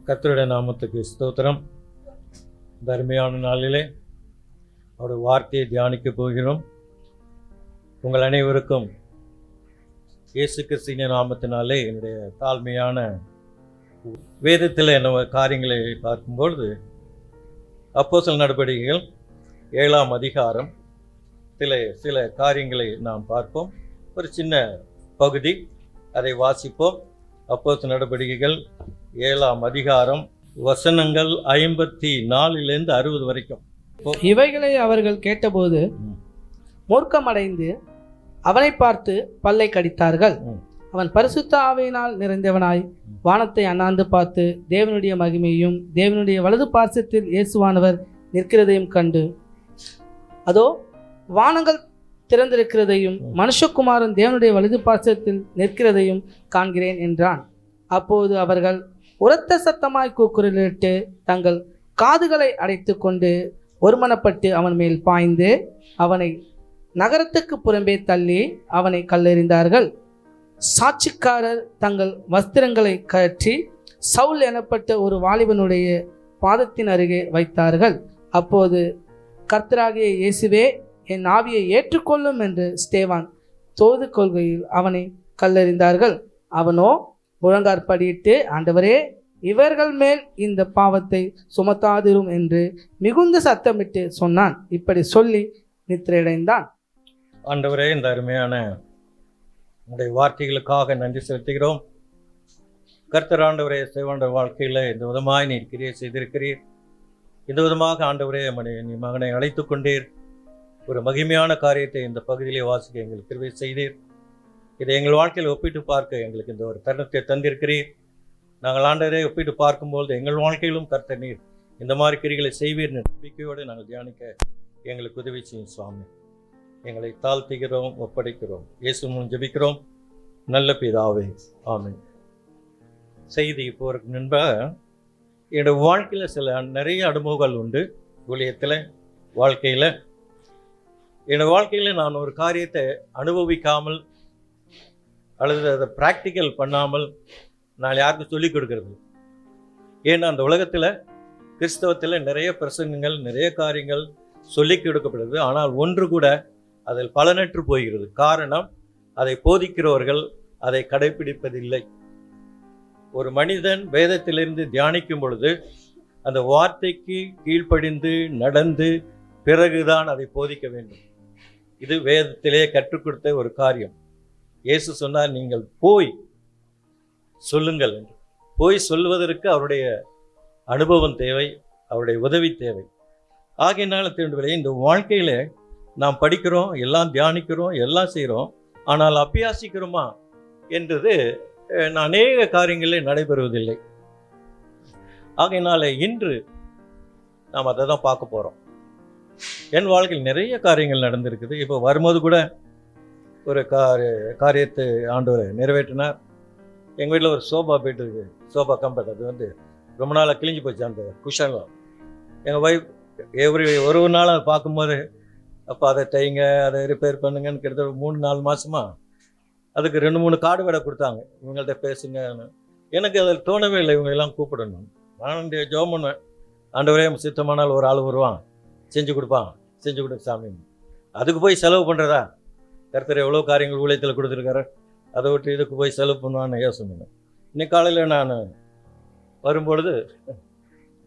கர்த்தருடைய நாமத்துக்கு ஸ்தோத்திரம். தர்மையான நாளிலே அவருடைய வார்த்தையை தியானிக்க போகிறோம். உங்கள் அனைவருக்கும் இயேசு கிறிஸ்துவின் நாமத்தினாலே என்னுடைய தாழ்மையான வேதத்தில் என்ன காரியங்களை பார்க்கும்பொழுது அப்போஸ்தலர் நடபடிகள் 7ஆம் அதிகாரம் சில காரியங்களை நாம் பார்ப்போம். ஒரு சின்ன பகுதி அதை வாசிப்போம். அப்போஸ்தலர் நடபடிகள் 7ஆம் அதிகாரம் வசனங்கள் 54 60 வரைக்கும். இவைகளை அவர்கள் கேட்டபோது மூர்க்கமடைந்து அவனை பார்த்து பல்லை கடித்தார்கள். அவன் பரிசுத்த ஆவியினால் நிறைந்தவனாய் வானத்தை அண்ணாந்து பார்த்து தேவனுடைய மகிமையும் தேவனுடைய வலது பார்சத்தில் இயேசுவானவர் நிற்கிறதையும் கண்டு, அதோ வானங்கள் திறந்திருக்கிறதையும் மனுஷகுமாரன் தேவனுடைய வலது பார்சத்தில் நிற்கிறதையும் காண்கிறேன் என்றான். அப்போது அவர்கள் உரத்த சத்தமாய் கூக்குரலிட்டு தங்கள் காதுகளை அடைத்து கொண்டு ஒருமனப்பட்டு அவன் மேல் பாய்ந்து அவனை நகரத்துக்கு புறம்பே தள்ளி அவனை கல்லெறிந்தார்கள். சாட்சிக்காரர் தங்கள் வஸ்திரங்களை கழற்றி சவுல் எனப்பட்ட ஒரு வாலிபனுடைய பாதத்தின் அருகே வைத்தார்கள். அப்போது கர்த்தராகிய இயேசுவே, என் ஆவியை ஏற்றுக்கொள்ளும் என்று ஸ்தேவான் தோது கொள்கையில் அவனை கல்லெறிந்தார்கள். அவனோ முழங்காற்படியிட்டு, ஆண்டவரே, இவர்கள் மேல் இந்த பாவத்தை சுமத்தாதிரும் என்று மிகுந்த சத்தமிட்டு சொன்னான். இப்படி சொல்லி நித்திரையடைந்தான். ஆண்டவரே, இந்த அருமையான உங்களுடைய வார்த்தைகளுக்காக நன்றி செலுத்துகிறோம். கர்த்தர் ஆண்டவரே, சேவாண்ட வாழ்க்கையில் இந்த விதமாய் நீர் கிரியை செய்திருக்கிறீர். இந்த விதமாக ஆண்டவரே நீ மகனை அழைத்து கொண்டீர். ஒரு மகிமையான காரியத்தை இந்த பகுதியிலே வாசிக்க எங்களுக்கு கிருபை செய்தீர். இதை எங்கள் வாழ்க்கையில் ஒப்பிட்டு பார்க்க எங்களுக்கு இந்த ஒரு தருணத்தை தந்திருக்கிறீர். நாங்கள் ஆண்டவரை ஒப்பிட்டு பார்க்கும்போது எங்கள் வாழ்க்கையிலும் கர்த்தர் நீர் இந்த மாதிரி கிரிகளை செய்வீர் நம்பிக்கையோடு நாங்கள் தியானிக்க எங்களுக்கு உதவி செய்யும் சுவாமி. எங்களை தாழ்த்துகிறோம், ஒப்படைக்கிறோம். இயேசு மூலம் ஜெபிக்கிறோம் நல்ல பிதாவே, ஆமென். செய்தி போறதுக்கு முன்பாக என்னோட வாழ்க்கையில் நிறைய அனுபவங்கள் உண்டு. ஊழியத்தில் வாழ்க்கையில் என்னோட வாழ்க்கையில் நான் ஒரு காரியத்தை அனுபவிக்காமல் அல்லது அதை ப்ராக்டிக்கல் பண்ணாமல் நான் யாருக்கும் சொல்லிக் கொடுக்கறது. ஏன்னா அந்த உலகத்தில் கிறிஸ்தவத்தில் நிறைய பிரசங்கங்கள் நிறைய காரியங்கள் சொல்லிக் கொடுக்கப்படுது. ஆனால் ஒன்று கூட அதில் பலனற்று போகிறது. காரணம், அதை போதிக்கிறவர்கள் அதை கடைபிடிப்பதில்லை. ஒரு மனிதன் வேதத்திலிருந்து தியானிக்கும் பொழுது அந்த வார்த்தைக்கு கீழ்ப்படிந்து நடந்து பிறகுதான் அதை போதிக்க வேண்டும். இது வேதத்திலே கற்றுக் கொடுத்த ஒரு காரியம். இயேசு சொன்னார், நீங்கள் போய் சொல்லுங்கள் என்று. போய் சொல்வதற்கு அவருடைய அனுபவம் தேவை, அவருடைய உதவி தேவை. ஆகையினால திரும்பவில்லை, இந்த வாழ்க்கையில் நாம் படிக்கிறோம், எல்லாம் தியானிக்கிறோம், எல்லாம் செய்கிறோம். ஆனால் அபியாசிக்கிறோமா என்றது அநேக காரியங்களில் நடைபெறுவதில்லை. ஆகையினால இன்று நாம் அதை தான் பார்க்க போகிறோம். என் வாழ்க்கையில் நிறைய காரியங்கள் நடந்திருக்குது. இப்போ வரும்போது கூட ஒரு காரியத்தை ஆண்டவர் நிறைவேற்றினார். எங்கள் வீட்டில் ஒரு சோபா பெட் இருக்குது, சோபா கம்பெட். அது ரொம்ப நாளாக கிழிஞ்சு போச்சு அந்த குஷன்லாம். எங்கள் ஒய்ஃப் ஒரு நாள் அதை பார்க்கும்போது, அப்போ அதை தைங்க, அதை ரிப்பேர் பண்ணுங்கன்னு கிட்டத்தட்ட 3-4 மாதமாக அதுக்கு 2-3 கார்டு வேலை கொடுத்தாங்க. இவங்கள்ட்ட பேசுங்க. எனக்கு அதில் தோணவே இல்லை இவங்களெல்லாம் கூப்பிடணும். நான் ஜெபம் பண்ணுவேன், ஆண்டவரே சித்தமானால் ஒரு ஆள் வருவான், செஞ்சு கொடுப்பான், செஞ்சு கொடுக்க சாமி. அதுக்கு போய் செலவு பண்ணுறதா? கர்த்தர் எவ்வளோ காரியங்கள் ஊழியத்தில் கொடுத்துருக்காரு, அதை விட்டு இதுக்கு போய் செலவு பண்ணுவான்னு யோசனை. இன்னைக்கு காலையில் நான் வரும்பொழுது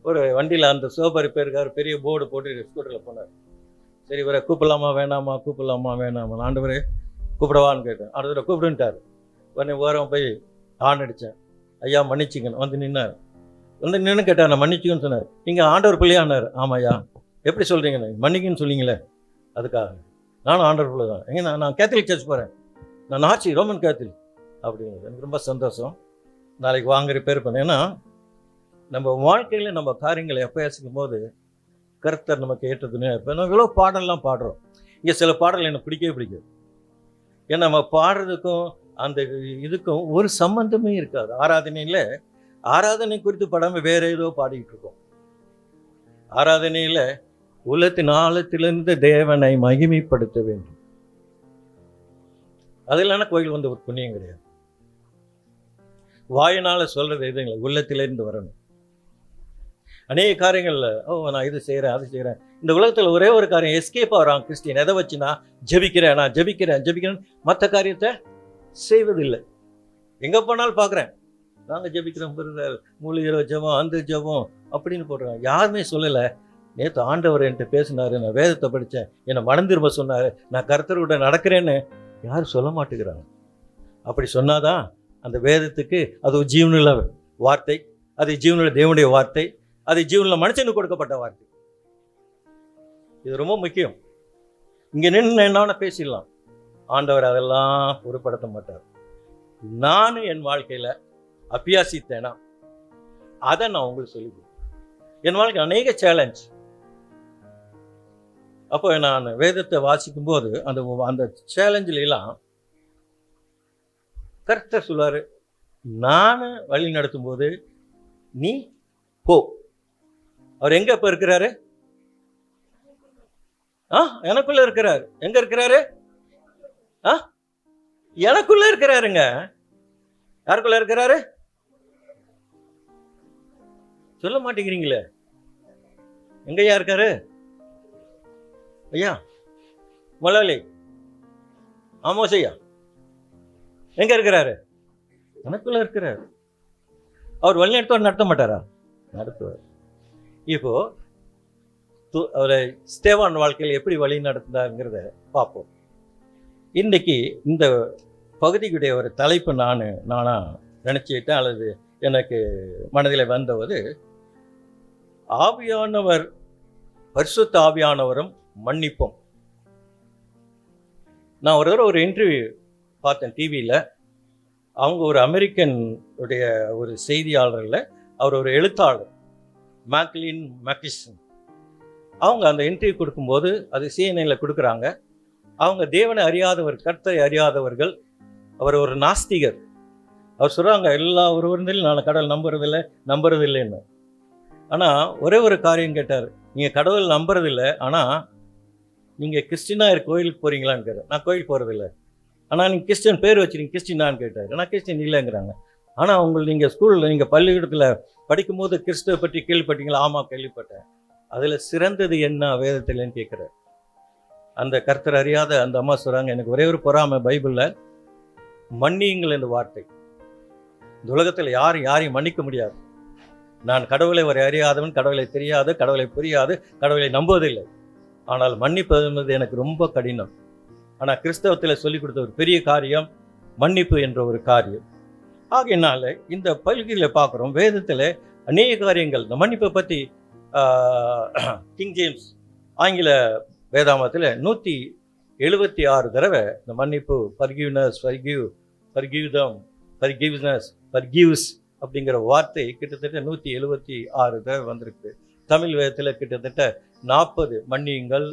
ஒரு வண்டியில் அந்த சோபா ரிப்பேருக்கார் பெரிய போர்டு போட்டு ஸ்கூட்டரில் போனார். சரி, இவரை கூப்பிடலாமா வேணாமா, கூப்பிடலாமா வேணாமா, ஆண்டவரே கூப்பிடவான்னு கேட்டேன். அடுத்த கூப்பிடுன்ட்டார். உடனே ஓரம் போய் ஆன் அடித்தேன். ஐயா மன்னிச்சிங்கன்னு நின்னார். நின்று கேட்டார், நான் மன்னிச்சிங்கன்னு சொன்னார். நீங்கள் ஆண்டவர் பிள்ளையானார். ஆமாய்யா. எப்படி சொல்கிறீங்கண்ணே, மன்னிக்குன்னு சொல்லிங்களே, அதுக்காக நானும் ஆண்டவர் பிள்ளை தான். எங்கே நான் கேத்தலிக் சர்ச் போகிறேன், நான் ஆட்சி ரோமன் கேத்தலிக் அப்படிங்கிறது. எனக்கு ரொம்ப சந்தோஷம். நாளைக்கு வாங்க ரிப்பேர் பண்ணேன். ஏன்னா நம்ம வாழ்க்கையில் நம்ம காரியங்களை எப்பயாசிக்கும் போது கர்த்தர் நமக்கு ஏற்றதுன்னு. இப்போ நம்ம இவ்வளோ பாடல்லாம் பாடுறோம். இங்கே சில பாடல் எனக்கு பிடிக்கவே பிடிக்காது. ஏன்னா நம்ம பாடுறதுக்கும் அந்த இதுக்கும் ஒரு சம்பந்தமே இருக்காது. ஆராதனை குறித்து படாமல் வேற ஏதோ பாடிக்கிட்டு இருக்கோம். ஆராதனையில் உள்ளத்தின் ஆழத்திலிருந்து தேவனை மகிமைப்படுத்த வேண்டும். அது இல்லைன்னா கோயில் வந்து ஒரு புண்ணியம் கிடையாது. வாயினால் சொல்கிறது எதுங்களா, உள்ளத்திலேருந்து வரணும். அநேக காரியங்களில் நான் இது செய்கிறேன் அது செய்கிறேன். இந்த உலகத்தில் ஒரே ஒரு காரியம் எஸ்கேப் ஆகிறான் கிறிஸ்டியன். எதை வச்சுனா ஜெபிக்கிறேன், நான் ஜெபிக்கிறேன், மற்ற காரியத்தை செய்வதில்லை. எங்கே போனாலும் பார்க்குறேன், நாங்கள் ஜெபிக்கிறோம், மூலிகை ஜெபம், அந்த ஜெபம் அப்படின்னு போடுறாங்க. யாருமே சொல்லலை, நேற்று ஆண்டவர் என்கிட்ட பேசினார், நான் வேதத்தை படித்தேன், என்னை மனம் திரும்ப சொன்னார், நான் கர்த்தரோட நடக்கிறேன்னு யாரும் சொல்ல மாட்டேங்கிறாங்க. அப்படி சொன்னாதான் அந்த வேதத்துக்கு அது ஒரு ஜீவனுள்ள வார்த்தை, அது ஜீவனுள்ள தேவனுடைய வார்த்தை, அது ஜீவனில் மனுஷனுக்கு கொடுக்கப்பட்ட வார்த்தை. இது ரொம்ப முக்கியம். இங்கே நின்று என்ன பேசிடலாம், ஆண்டவர் அதெல்லாம் பொருட்படுத்த மாட்டார். நான் என் வாழ்க்கையில் அபியாசித்தேனா அதை நான் உங்களுக்கு சொல்லிக் என் வாழ்க்கை அநேக சேலஞ்ச். அப்போ நான் வேதத்தை வாசிக்கும் போது அந்த சேலஞ்சில் எல்லாம் கர்த்தர் சொல்லுவார், நான் வழி நடத்தும் போது நீ போ. அவர் எங்க இப்ப இருக்கிறாரு? எனக்குள்ள இருக்கிறாரு. எங்க இருக்கிறாரு? எனக்குள்ள இருக்கிறாருங்க. யாருக்குள்ள இருக்கிறாரு? சொல்ல மாட்டேங்கிறீங்களே. எங்கய்யா இருக்காரு? ஐயா மொழாலி ஆமோசையா எங்க இருக்கிறாரு? எனக்குள்ள இருக்கிறாரு. அவர் வழி நடத்த மாட்டாரா? நடத்துவார். இப்போ அவரை ஸ்தேவான் வாழ்க்கையில் எப்படி வழி நடந்தாங்கிறத பார்ப்போம். இன்றைக்கி இந்த பகுதிக்குடைய ஒரு தலைப்பு நானா நினச்சிக்கிட்டேன், அல்லது எனக்கு மனதில் வந்தவது ஆவியானவர், பரிசுத்த ஆவியானவரும் மன்னிப்போம். நான் ஒரு தடவை ஒரு இன்டர்வியூ பார்த்தேன் டிவியில். அவங்க ஒரு அமெரிக்கன் உடைய ஒரு செய்தியாளரில், அவர் ஒரு எழுத்தாளர், மேக்லின் மேக்கிசன். அவங்க அந்த இன்டர்வியூ கொடுக்கும்போது அது சிஎன்ஐயில் கொடுக்குறாங்க. அவங்க தேவனை அறியாதவர், கர்த்தரை அறியாதவர்கள், அவர் ஒரு நாஸ்திகர். அவர் சொல்கிறாங்க, எல்லா ஒருவரிலும் நான் கடவுள் நம்புறதில்லைன்னு. ஆனால் ஒரே ஒரு காரியம் கேட்டார், நீங்கள் கடவுள் நம்புறதில்லை, ஆனால் நீங்கள் கிறிஸ்டினாக கோயிலுக்கு போகிறீங்களான்னு கேட்டார். நான் கோயிலுக்கு போகிறதில்லை. ஆனால் நீங்கள் கிறிஸ்டின் பேர் வச்சுருங்க, கிறிஸ்டினான்னு கேட்டார். ஆனால் கிறிஸ்டின் இல்லைங்கிறாங்க. ஆனால் நீங்கள் ஸ்கூலில் நீங்கள் பள்ளிக்கூடத்தில் படிக்கும்போது கிறிஸ்துவை பற்றி கேள்விப்பட்டீங்களா? ஆமாம் கேள்விப்பட்டேன். அதில் சிறந்தது என்ன வேதத்தில்னு கேட்குறார். அந்த கர்த்தர் அறியாத அந்த அம்மா சொல்கிறாங்க, எனக்கு ஒரே ஒரு பொறாமை பைபிளில், மன்னியுங்கள் என்ற வார்த்தை. இந்த உலகத்தில் யாரையும் மன்னிக்க முடியாது. நான் கடவுளை ஒரு அறியாதவன், கடவுளை தெரியாது, கடவுளை புரியாது, கடவுளை நம்புவதில்லை. ஆனால் மன்னிப்பது என்பது எனக்கு ரொம்ப கடினம். ஆனால் கிறிஸ்தவத்தில் சொல்லிக் கொடுத்த ஒரு பெரிய காரியம் மன்னிப்பு என்ற ஒரு காரியம். ஆகையினால இந்த பகுதியில் பார்க்குறோம், வேதத்தில் அநேக காரியங்கள் இந்த மன்னிப்பை பற்றி கிங் ஜேம்ஸ் ஆங்கில வேதாமத்தில் 176 தடவை இந்த மன்னிப்பு, ஃபர்கிவ்னஸ், ஃபர்கிவ்ஸ் அப்படிங்கிற வார்த்தை கிட்டத்தட்ட 176 தடவை வந்திருக்கு. தமிழ் வேதத்தில் கிட்டத்தட்ட 40 மன்னியுங்கள்,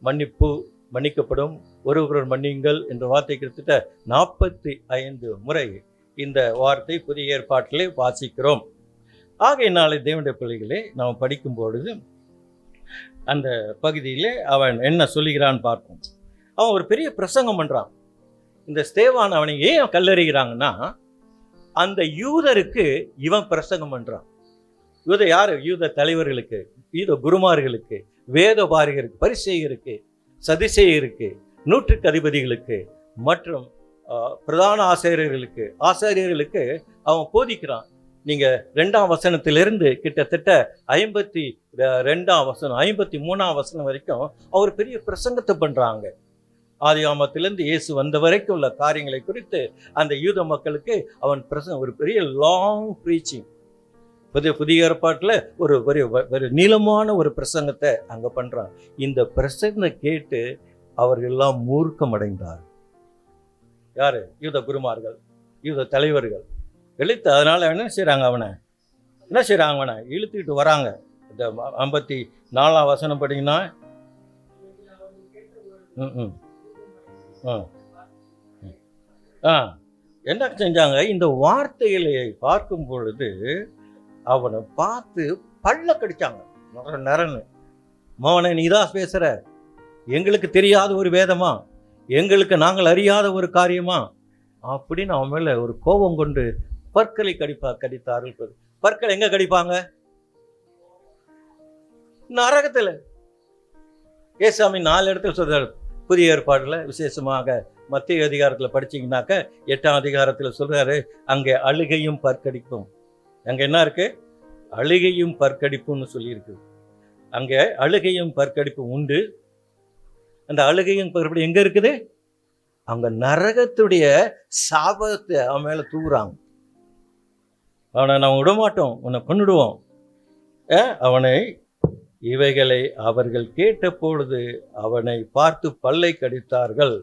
மன்னிப்பு, மன்னிக்கப்படும், ஒருவருவர் மன்னியுங்கள் என்ற வார்த்தை கிட்டத்தட்ட 45 முறை இந்த வார்த்தை புதிய ஏற்பாட்டிலே வாசிக்கிறோம். ஆகையினாலே தேவனுடைய பிள்ளைகளே, நாம் படிக்கும் பொழுது அந்த பகுதியிலே அவன் என்ன சொல்லுகிறான்னு பார்ப்போம். அவன் ஒரு பெரிய பிரசங்கம் பண்ணுறான். இந்த ஸ்தேவான் அவனை ஏன் கல்லறிகிறாங்கன்னா, அந்த யூதருக்கு இவன் பிரசங்கம் பண்ணுறான். யூத யார்? யூத தலைவர்களுக்கு, யூத குருமார்களுக்கு, வேதபாரிகருக்கு, பரிசேயருக்கு, சதிசேயருக்கு, நூற்றுக்கு அதிபதிகளுக்கு மற்றும் பிரதான ஆசாரியர்களுக்கு அவன் போதிக்கிறான். நீங்கள் 2ஆம் வசனத்திலிருந்து கிட்டத்தட்ட 52ஆம் வசனம் 53ஆம் வசனம் வரைக்கும் அவர் பெரிய பிரசங்கத்தை பண்ணுறாங்க. ஆதியாமத்திலிருந்து இயேசு வந்த வரைக்கும் உள்ள காரியங்களை குறித்து அந்த யூத மக்களுக்கு அவன் ஒரு பெரிய லாங் ப்ரீச்சிங், புதிய ஏற்பாட்டில் ஒரு நீளமான ஒரு பிரசங்கத்தை அங்கே பண்ணுறான். இந்த பிரசங்கத்தை கேட்டு அவர்கள் எல்லாம் மூர்க்கம் அடைந்தார். யார்? யூத குருமார்கள், யூத தலைவர்கள் எழுத்து. அதனால் என்ன செய்கிறாங்க, அவனை இழுத்துக்கிட்டு வராங்க. இந்த 54ஆம் வசனம் படிங்கன்னா, என்ன செஞ்சாங்க, இந்த வார்த்தைகளை பார்க்கும் பொழுது அவனை பார்த்து பல்ல கடிச்சாங்க. நரன்னு, மவனை நீதான் பேசுகிற, எங்களுக்கு தெரியாத ஒரு வேதமா, எங்களுக்கு நாங்கள் அறியாத ஒரு காரியமா அப்படின்னு அவன் மேலே ஒரு கோபம் கொண்டு பற்களை கடித்தார்கள். பற்கள் எங்கே கடிப்பாங்க? நரகத்துல. ஏசாமி 4 இடத்துல சொல்றாரு புதிய ஏற்பாடுல, விசேஷமாக மத்திய அதிகாரத்துல படிச்சீங்கன்னாக்க 8ஆம் அதிகாரத்துல சொல்றாரு, அங்கே அழுகையும் பற்கடிப்பும். அங்க என்ன இருக்கு? அழுகையும் பற்கடிப்பும்னு சொல்லியிருக்கு. அங்க அழுகையும் பற்கடிப்பும் உண்டு. அந்த அழுகையும் பற்கடிப்பு எங்க இருக்குது? அங்க நரகத்துடைய சாபத்தை அவன் மேல தூக்குறாங்க. அவனை நான் விடமாட்டோம், உன்னை கொன்னுடுவோம். அவனை இவைகளை அவர்கள் கேட்ட பொழுது அவனை பார்த்து பல்லை கடித்தார்கள்.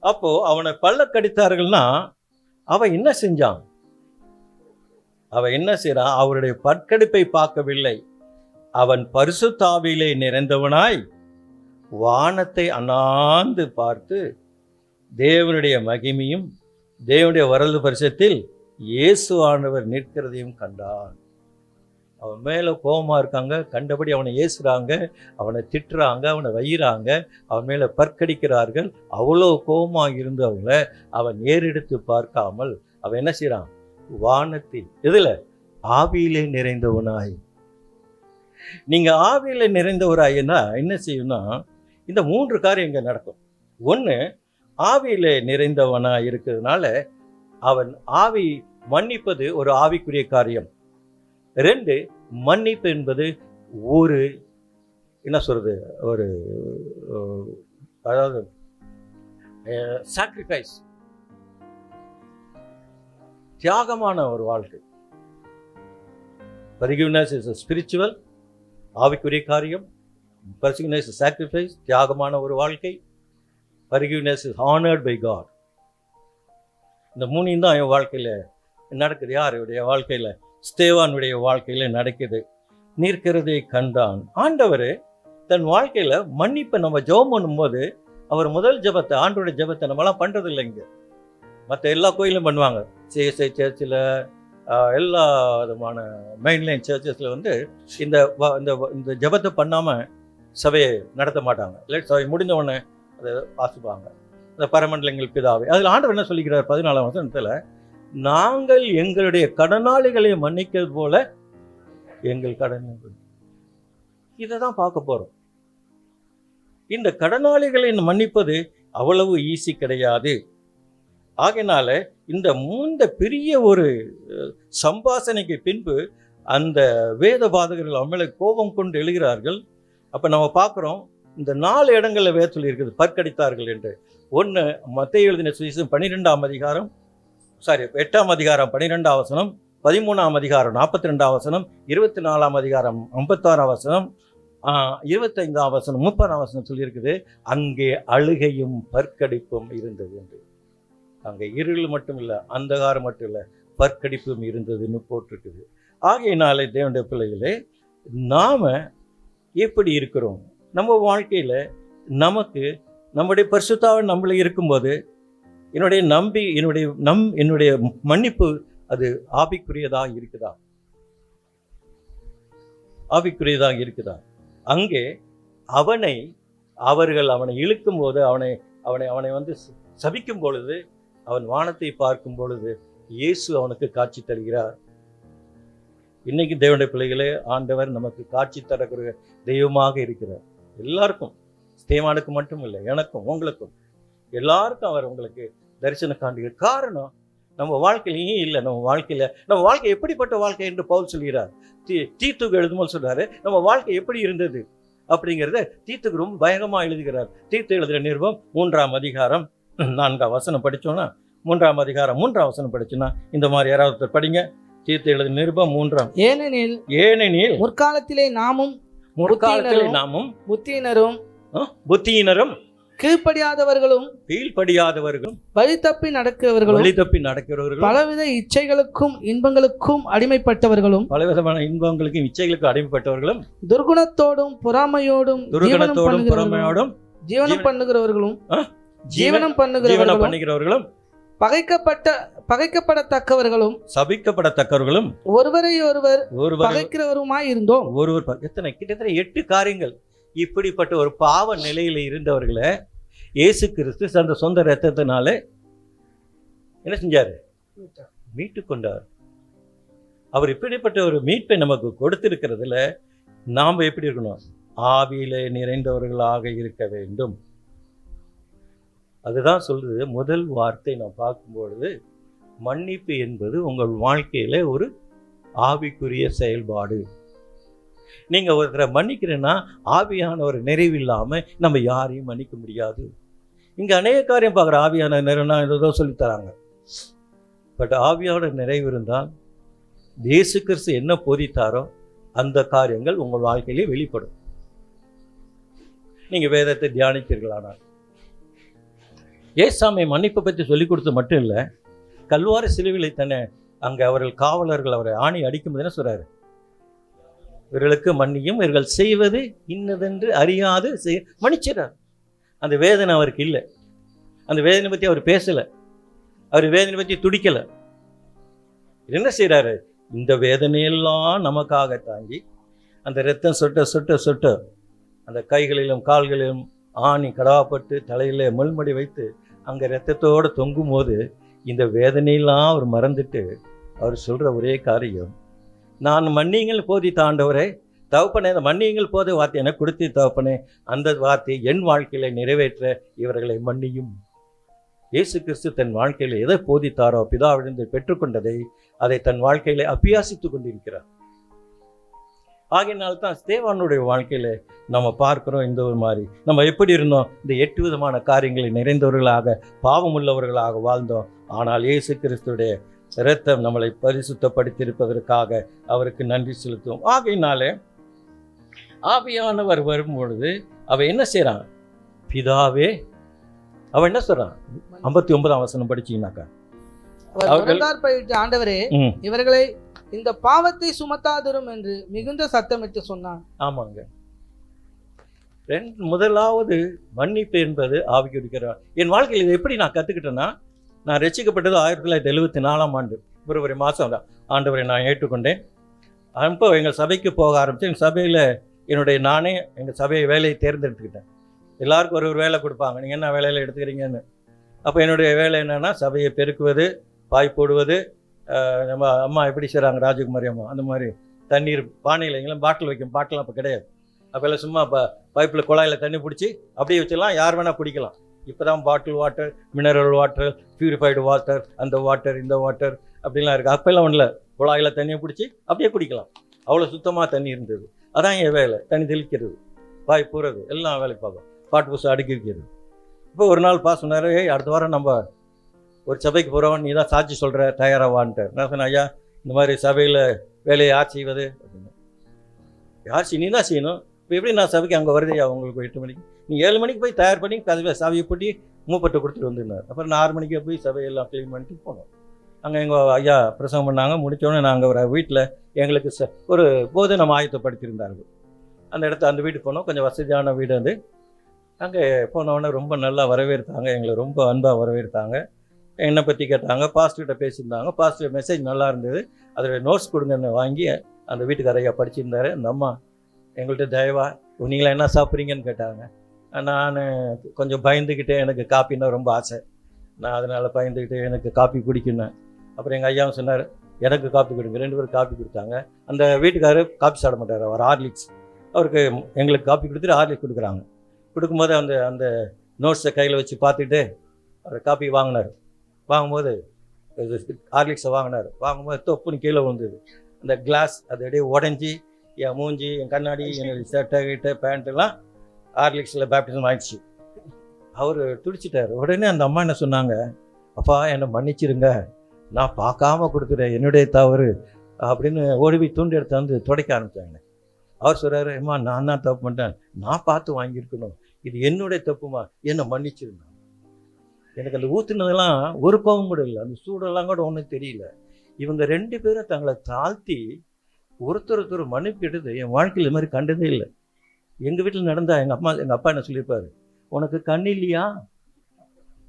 அப்போ அவனை பல்ல கடித்தார்கள்னா அவன் என்ன செஞ்சான்? அவன் என்ன செய்றான்? அவருடைய பற்கடிப்பை பார்க்கவில்லை. அவன் பரிசுத்த ஆவியிலே நிறைந்தவனாய் வானத்தை அண்ணாந்து பார்த்து தேவனுடைய மகிமையும் தேவனுடைய வரது பரிசத்தில் இயேசு ஆண்டவர் நிற்கிறதையும் கண்டான். அவன் மேலே கோபமா இருக்காங்க, கண்டபடி அவனை ஏசுறாங்க, அவனை திட்டுறாங்க, அவனை வையிறாங்க, அவன் மேலே பற்கடிக்கிறார்கள். அவ்வளோ கோபமாக இருந்தவங்கள அவன் ஏறெடுத்து பார்க்காமல் அவன் என்ன செய்றான்? வானத்தில் எதுல? ஆவியிலே நிறைந்தவனாய். நீங்க ஆவியிலே நிறைந்தவராயினா என்ன செய்யும்னா, இந்த 3 காரியம் இங்க நடக்கும். 1, ஆவியிலே நிறைந்தவனாய் இருக்கிறதுனால அவன் ஆவி மன்னிப்பது ஒரு ஆவிக்குரிய காரியம். 2, மன்னிப்பு என்பது ஒரு என்ன சொல்றது, ஒரு அதாவது சாக்ரிஃபைஸ், தியாகமான ஒரு வாழ்க்கை. Forgiveness is a spiritual, ஆவிக்குரிய காரியம். Forgiveness is sacrifice, தியாகமான ஒரு வாழ்க்கை. Forgiveness is honored by God. இந்த 3 தான் என் வாழ்க்கையில நடக்குது. யாருடைய வாழ்க்கையில? ஸ்தேவானுடைய வாழ்க்கையில நடக்குது. நிற்கிறதை கண்டான். ஆண்டவர் தன் வாழ்க்கையில மன்னிப்பை நம்ம ஜெபம் பண்ணும்போது அவர் முதல் ஜெபத்தை, ஆண்டோட ஜெபத்தை நம்மளாம் பண்றது இல்லைங்க. மற்ற எல்லா கோயிலும் பண்ணுவாங்க. சிஎஸ்ஐ சர்ச்சில், எல்லா விதமான மெயின்லைன் சர்ச்சஸில் வந்து இந்த ஜெபத்தை பண்ணாமல் சபையை நடத்த மாட்டாங்க. இல்லை, சபை முடிஞ்ச உடனே அதை வாசிப்பாங்க. இந்த பரமண்டலங்கள் பிதாவே. அதில் ஆண்டவர் என்ன சொல்லிக்கிறார்? 14ஆம் வசனத்தில், நாங்கள் எங்களுடைய கடனாளிகளை மன்னிக்கிறது போல எங்கள் கடன். இதை தான் பார்க்க போகிறோம். இந்த கடனாளிகளை மன்னிப்பது அவ்வளவு ஈஸி கிடையாது. ஆகையினால இந்த பெரிய ஒரு சம்பாசனைக்கு பின்பு அந்த வேத பாதகர்கள் அவன் மேலே கோபம் கொண்டு எழுகிறார்கள். அப்போ நம்ம பார்க்குறோம், இந்த 4 இடங்களில் வேத சொல்லியிருக்குது பற்கடித்தார்கள் என்று. 1, மத்தேயு எழுதின சுவிசேஷம் 8ஆம் அதிகாரம் 12ஆம் வசனம், 13ஆம் அதிகாரம் 42ஆம் வசனம், 24ஆம் அதிகாரம் 56ஆம் வசனம், 25ஆம் வசனம், 30ஆம் வசனம் சொல்லியிருக்குது, அங்கே அழுகையும் பற்கடிப்பும் இருந்தது என்று. அங்கே இருள் மட்டும் இல்லை, அந்தகாரம் மட்டும் இல்லை, பற்கடிப்பும் இருந்ததுன்னு போட்டிருக்குது. ஆகையினாலே தேவனுடைய பிள்ளைகளே, நாம எப்படி இருக்கிறோம்? நம்ம வாழ்க்கையில நமக்கு நம்முடைய பரிசுத்தாவின் நம்மள இருக்கும்போது என்னுடைய மன்னிப்பு அது ஆவிக்குரியதாக இருக்குதா? ஆவிக்குரியதாக இருக்குதா? அங்கே அவர்கள் அவனை இழுக்கும் போது, அவனை வந்து சபிக்கும் பொழுது, அவன் வானத்தை பார்க்கும் பொழுது இயேசு அவனுக்கு காட்சி தருகிறார். இன்னைக்கு தேவனுடைய பிள்ளைகளே, ஆண்டவர் நமக்கு காட்சி தரக்கூடிய தெய்வமாக இருக்கிறார். எல்லாருக்கும், ஸ்தேவானுக்கு மட்டும் இல்லை, எனக்கும் உங்களுக்கும் எல்லாருக்கும் அவர் உங்களுக்கு தரிசனம் காண்கிற காரணம் நம்ம வாழ்க்கையிலேயே இல்லை. நம்ம வாழ்க்கை எப்படிப்பட்ட வாழ்க்கை என்று பவுல் சொல்கிறார். தீத்துக்கு எழுதும்போது சொல்றாரு, நம்ம வாழ்க்கை எப்படி இருந்தது அப்படிங்கிறத தீத்துக்கு ரொம்ப பயங்கரமாக எழுதுகிறார். தீத்து எழுதுகிற நிருபம் 3ஆம் அதிகாரம் 4ஆம் வசனம் படித்தோன்னா, 3ஆம் அதிகாரம் 3ஆம் வசனம் படிச்சோன்னா, இந்த மாதிரி யாராவது படிங்க. தீத்து எழுதின நிருபம் 3ஆம். ஏனெனில் முற்காலத்திலே நாமும் புத்தியினரும் கீழ்ப்படியாதவர்களும் வழி தப்பி நடக்கிறவர்களும் பலவித இச்சைகளுக்கும் இன்பங்களுக்கும் அடிமைப்பட்டவர்களும் துர்குணத்தோடும் பொறாமையோடும் ஜீவனம் பண்ணுகிறவர்களும் பகைக்கப்படத்தக்கவர்களும் சபிக்கப்படத்தக்கவர்களும் ஒருவரை ஒருவர் பகைக்கிறவருமாய் இருந்தோம். கிட்டத்தட்ட 8 காரியங்கள். இப்படிப்பட்ட ஒரு பாவ நிலையில இருந்தவர்களை இயேசு கிறிஸ்து அந்த சொந்த இரத்தத்தினால என்ன செஞ்சாரு? மீட்டு கொண்டார். அவர் இப்படிப்பட்ட ஒரு மீட்பை நமக்கு கொடுத்திருக்கிறதுல நாம் எப்படி இருக்கணும்? ஆவியிலே நிறைந்தவர்களாக இருக்க வேண்டும். அதுதான் சொல்றது. முதல் வார்த்தை நான் பார்க்கும்பொழுது, மன்னிப்பு என்பது உங்கள் வாழ்க்கையில ஒரு ஆவிக்குரிய செயல்பாடு. நீங்க ஒருத்தரை மன்னிக்கிறேன்னா ஆவியான ஒரு நிறைவு இல்லாம நம்ம யாரையும் மன்னிக்க முடியாது. இங்க அநேக காரியம் பார்க்குற ஆவியான நிறைவுனா ஏதோ சொல்லித்தராங்க. பட் ஆவியான நிறைவு இருந்தால் இயேசு கிறிஸ்து என்ன போதித்தாரோ அந்த காரியங்கள் உங்கள் வாழ்க்கையிலே வெளிப்படும். நீங்க வேதத்தை தியானித்தீர்களானால் ஏசாமி மன்னிப்பை பற்றி சொல்லிக் கொடுத்து மட்டும் இல்லை, கல்வாரி சிலுவிலை தானே அங்கே அவர்கள் காவலர்கள் அவரை ஆணி அடிக்கும்போது என்ன சொல்றாரு? இவர்களுக்கு மன்னியும், இவர்கள் செய்வது இன்னதென்று அறியாது மன்னிச்சிடறார். அந்த வேதனை அவருக்கு இல்லை. அந்த வேதனை பற்றி அவர் பேசலை. அவர் வேதனை பற்றி துடிக்கலை. என்ன செய்கிறாரு? இந்த வேதனையெல்லாம் நமக்காக தாங்கி அந்த ரத்தம் சொட்ட சொட்ட சொட்ட அந்த கைகளிலும் கால்களிலும் ஆணி கடாப்பட்டு தலையில் முள்மடி வைத்து அங்கே ரத்தத்தோடு தொங்கும் போது இந்த வேதனையெல்லாம் அவர் மறந்துட்டு அவர் சொல்கிற ஒரே காரியம், நான் மன்னியுங்கள் போதித்த ஆண்டவரே, தகப்பனே அந்த மன்னியுங்கள் போத வார்த்தை எனக்கு கொடுத்து தகப்பனே, அந்த வார்த்தையை என் வாழ்க்கையில் நிறைவேற்ற இவர்களை மன்னியும். இயேசு கிறிஸ்து தன் வாழ்க்கையில் எதை போதித்தாரோ பிதாவிலிருந்து பெற்றுக்கொண்டதை அதை தன் வாழ்க்கையில அபியாசித்து கொண்டிருக்கிறார். ஆகையினால்தான் ஸ்தேவானுடைய வாழ்க்கையில நம்ம பார்க்கிறோம். இந்த ஒரு மாதிரி நம்ம எப்படி இருந்தோம்? இந்த 8 விதமான காரியங்களை நிறைந்தவர்களாக பாவம் உள்ளவர்களாக வாழ்ந்தோம். ஆனால் இயேசு கிறிஸ்துடைய இரத்தம் நம்மளை பரிசுத்தப்படுத்தியிருப்பதற்காக அவருக்கு நன்றி செலுத்துவோம். ஆகையினாலே ஆவியானவர் வரும்பொழுது அவ என்ன செய்றான்? பிதாவே, அவன் என்ன சொல்றான்? 59ஆம் வசனம் படிச்சீங்கன்னாக்கா, ஆண்டவரே இவர்களை இந்த பாவத்தை சுமத்தாதிரும் என்று மிகுந்த சத்தமிட்டு சொன்னான். ஆமாங்க. முதலாவது மன்னிப்பு என்பது ஆவிக்குரிக்கிறார். என் வாழ்க்கையில் இதை எப்படி நான் கற்றுக்கிட்டேன்னா, நான் ரட்சிக்கப்பட்டது 1974ஆம் ஆண்டு பிப்ரவரி மாதம் தான் ஆண்டவரை நான் ஏற்றுக்கொண்டேன். அப்போ எங்கள் சபைக்கு போக ஆரம்பித்தேன். எங்கள் சபையில் நானே எங்கள் சபையை வேலையை தேர்ந்தெடுத்துக்கிட்டேன். எல்லாருக்கும் ஒரு வேலை கொடுப்பாங்க, நீங்கள் என்ன வேலையில் எடுத்துக்கிறீங்கன்னு. அப்போ என்னுடைய வேலை என்னென்னா, சபையை பெருக்குவது, பாய் போடுவது. நம்ம அம்மா எப்படி செய்கிறாங்க, ராஜகுமாரி அம்மா, அந்த மாதிரி தண்ணீர் பானையில் எங்கெல்லாம் பாட்டில் வைக்கும். பாட்டிலாம் அப்போ கிடையாது. அப்போல்லாம் சும்மா பைப்பில் குழாயில் தண்ணி பிடிச்சி அப்படியே வச்சிடலாம், யார் வேணால் குடிக்கலாம். இப்போ தான் bottle water, mineral water, purified water, அந்த வாட்டர் இந்த வாட்டர் அப்படிலாம் இருக்குது. அப்போல்லாம் ஒன்றில் குழாயில் தண்ணியை பிடிச்சி அப்படியே குடிக்கலாம். அவ்வளோ சுத்தமாக தண்ணி இருந்தது. அதான் என் வேலை, தண்ணி தெளிக்கிறது, பாய் போடுறது, எல்லாம் வேலை பார்ப்போம். பாட்டு புதுசாக அடுக்கி வைக்கிறது. இப்போ ஒரு நாள் பாஸ் சொன்னார், அடுத்த வாரம் நம்ம ஒரு சபைக்கு போகிறோம், நீ தான் சாட்சி சொல்கிற, தயாராவான்ட்டார். நான் சொன்னேன், ஐயா இந்த மாதிரி சபையில் வேலையை யார் செய்வது அப்படின்னு. யார் நீ தான் செய்யணும். இப்போ எப்படி நான் சபைக்கு அங்கே வருதையா உங்களுக்கு 8 மணிக்கு? நீ 7 மணிக்கு போய் தயார் பண்ணி கதவை சாவியை போட்டி மூப்பட்டை கொடுத்துட்டு வந்துருந்தார். அப்புறம் நான் 6 மணிக்கே போய் சபையெல்லாம் க்ளீன் பண்ணிட்டு போனோம். அங்கே எங்கள் ஐயா பிரசங்கம் பண்ணாங்க. முடித்தோடனே நாங்கள் ஒரு வீட்டில் எங்களுக்கு ஒரு போதனை ஆயத்தப்படுத்தியிருந்தார்கள். அந்த அந்த வீட்டுக்கு போனோம். கொஞ்சம் வசதியான வீடு அது. அங்கே போனோடனே ரொம்ப நல்லா வரவேற்றாங்க, எங்களை ரொம்ப அன்பாக வரவேற்றாங்க. என்னை பற்றி கேட்டாங்க, பாஸ்டர்கிட்ட பேசியிருந்தாங்க. பாஸ்டர் மெசேஜ் நல்லா இருந்தது, அதில் நோட்ஸ் கொடுங்கன்னு வாங்கி அந்த வீட்டுக்கு ஐயா படிச்சிருந்தார். அந்த அம்மா எங்கள்கிட்ட தயவா நீங்களாம் என்ன சாப்பிட்றீங்கன்னு கேட்டாங்க. நான் கொஞ்சம் பயந்துக்கிட்டே, எனக்கு காப்பின்னா ரொம்ப ஆசை, நான் அதனால் பயந்துக்கிட்டு எனக்கு காப்பி குடிக்கணும். அப்புறம் எங்கள் ஐயாவும் சொன்னார், எனக்கு காப்பி கொடுங்க. 2 பேரும் காப்பி கொடுத்தாங்க. அந்த வீட்டுக்காரர் காப்பி சாப்பிட மாட்டார், அவர் ஹார்லிக்ஸ். அவருக்கு எங்களுக்கு காப்பி கொடுத்துட்டு ஹார்லிக்ஸ் கொடுக்குறாங்க. கொடுக்கும்போது அந்த அந்த நோட்ஸை கையில் வச்சு பார்த்துட்டு அவர் காப்பி வாங்கினார். வாங்கும்போது ஹார்லிக்ஸை வாங்கும்போது தொப்புன்னு கீழே விழுந்தது. அந்த கிளாஸ் அது அப்படியே உடஞ்சி என் மூஞ்சி, என் கண்ணாடி, என்னுடைய சட்டை கிட்ட பேண்ட்டெல்லாம் ஹார்லிக்ஸில் பேப்டிசம் ஆயிடுச்சு. அவர் துடிச்சிட்டார். உடனே அந்த அம்மா என்ன சொன்னாங்க, அப்பா என்னை மன்னிச்சிருங்க, நான் பார்க்காம கொடுத்துட்டேன், என்னுடைய தவறு அப்படின்னு ஓடி தூண்டி எடுத்து வந்து துடைக்க ஆரம்பித்தாங்க. அவர் சொல்கிறாரு, அம்மா நான் தான் தப்பு பண்ணிட்டேன், நான் பார்த்து வாங்கியிருக்கணும், இது என்னுடைய தப்புமா, என்னை மன்னிச்சிருந்தேன். எனக்கு அந்த ஊற்றுனதெல்லாம் ஒரு கோபம் கூட இல்லை, அந்த சூடெல்லாம் கூட ஒன்றும் தெரியல. இவங்க 2 பேரும் தங்களை தாழ்த்தி ஒருத்தர் மன்னிப்பு கேட்டது என் வாழ்க்கையில் இது மாதிரி கண்டதே இல்லை. எங்கள் வீட்டில் நடந்தா எங்கள் அப்பா என்ன சொல்லியிருப்பார், உனக்கு கண் இல்லையா,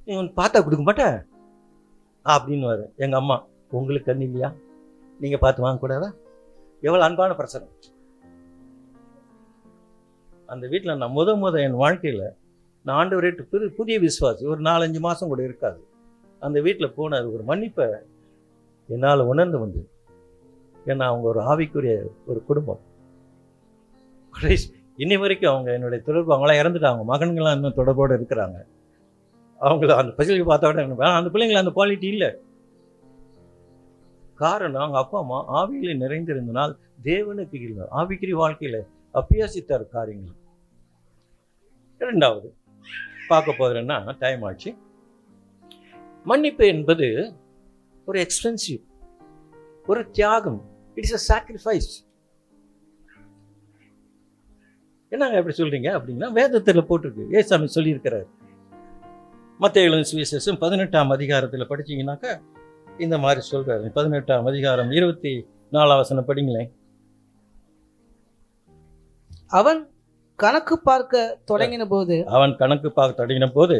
நீ பார்த்தா கொடுக்க மாட்டேன் அப்படின்னுவார். எங்கள் அம்மா, உங்களுக்கு கண் இல்லையா, நீங்கள் பார்த்து வாங்கக்கூடாதா? எவ்வளோ அன்பான பிரச்சனை. அந்த வீட்டில் நான் முத என் வாழ்க்கையில் நான் ஆண்டவரேட்டு புதிய விசுவாசி, ஒரு 4-5 மாதம் கூட இருக்காது. அந்த வீட்டில் போனார், ஒரு மன்னிப்பை என்னால் உணர்ந்து வந்து. ஏன்னா அவங்க ஒரு ஆவிக்குரிய ஒரு குடும்பம். இன்னி வரைக்கும் அவங்க என்னுடைய தொடர்பு, அவங்களாம் இறந்துட்டாங்க, மகன்களாம் இன்னும் தொடர்போடு இருக்கிறாங்க. அவங்கள அந்த பசிலுக்கு பார்த்தா விட அந்த பிள்ளைங்கள அந்த குவாலிட்டி இல்லை. காரணம் அவங்க அப்பா அம்மா ஆவியில நிறைந்திருந்தனால் தேவனுக்கு இல்லை, ஆவிக்குரிய வாழ்க்கையில் அபியாசித்தார் காரியங்கள். இரண்டாவது பார்க்க போகிறேன்னா டைம் ஆச்சு. மன்னிப்பு என்பது ஒரு எக்ஸ்பென்சிவ், ஒரு தியாகம். It's a sacrifice. என்னங்க எப்படி சொல்றீங்க அப்படின்னா, வேதத்தில் போட்டிருக்கு, ஏசாமி சொல்லியிருக்கிறார். மத்தேயு எழுதின சுவிசேஷம் 18ஆம் அதிகாரத்தில் படிச்சீங்கன்னாக்கா இந்த மாதிரி சொல்றாரு. 18ஆம் அதிகாரம் 24ஆம் வசனம் படிங்களேன். அவன் கணக்கு பார்க்க தொடங்கின போது